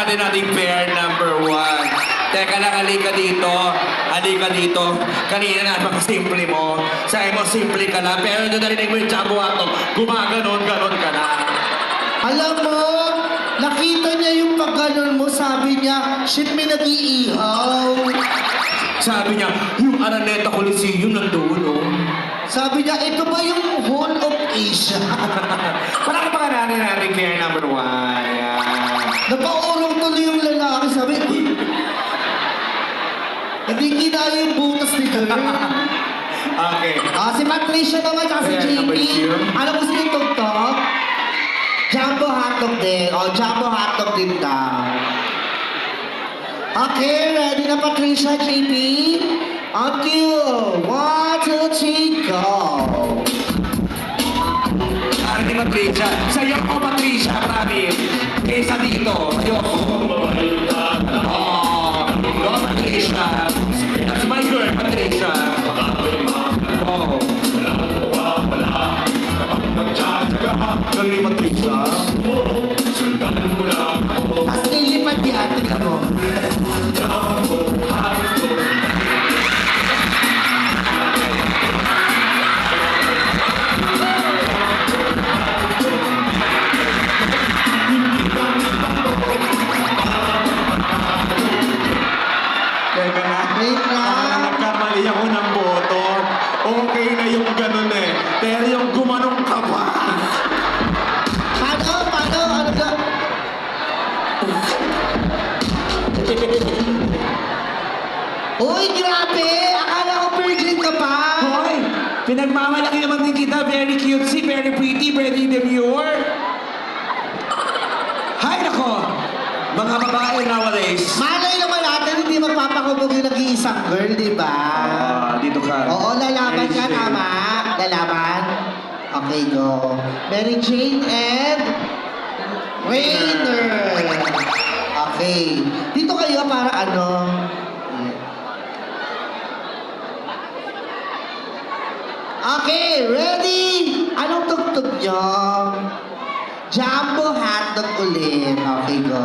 natin ating pair number 1. Teka lang, halika dito. Halika dito. Kanina napakasimple mo. Sabi mo, simple ka lang. Pero nung narinig mo yung Jumbo Hotdog, gumaganon-ganon ka na. Alam mo, nakita niya yung pagganon mo, sabi niya, shit, may nag-iihaw. Sabi niya, yung Araneta Coliseum nandun, oh. Sabi niya, ito ba yung whole of Asia? Palakpakan natin ating pair number 1. Yan. Napaurong tuloy yung lalaki, sabi, uy, hindi kinaya yung butas ni girl. Okay. Si Patricia naman, tsaka si Ayan, JP. number 2. Ano gusto yung tugtog? Jumbo hotdog din. Jumbo hotdog din daw. Okay, ready na Patricia, JP? On cue. 1, 2, 3, go. Para ni Patricia. Sa'yo ko, Patricia, promise. Kaysa dito. Sa'yo ko. Oh, go, Patricia. That's my girl, Patricia. Oh. Galing, Patricia. Tapos nilipad di ate ka mo. Teka na. Wait lang. Nagkamali ako ng boto. Okay na yung ganun eh. Pero yung gumanong ka pa. Paano? Ano ka? Uy, grabe! Akala ko virgin ka pa! Hoy! Pinagmamalaki naman din kita. Very cutesy, very pretty, very demure. Hay nako! Mga babae nowadays. Malay naman natin, hindi magpapakubog yung nag-iisang girl, di ba? Dito ka. Oo, lalaban ka, Very tama? Lalaban? Okay, go. Mary Jane and Rainer. Okay. Dito kayo para ano? Okay, ready? Anong tugtog nyo? Jumbo hotdog ulit. Okay, go.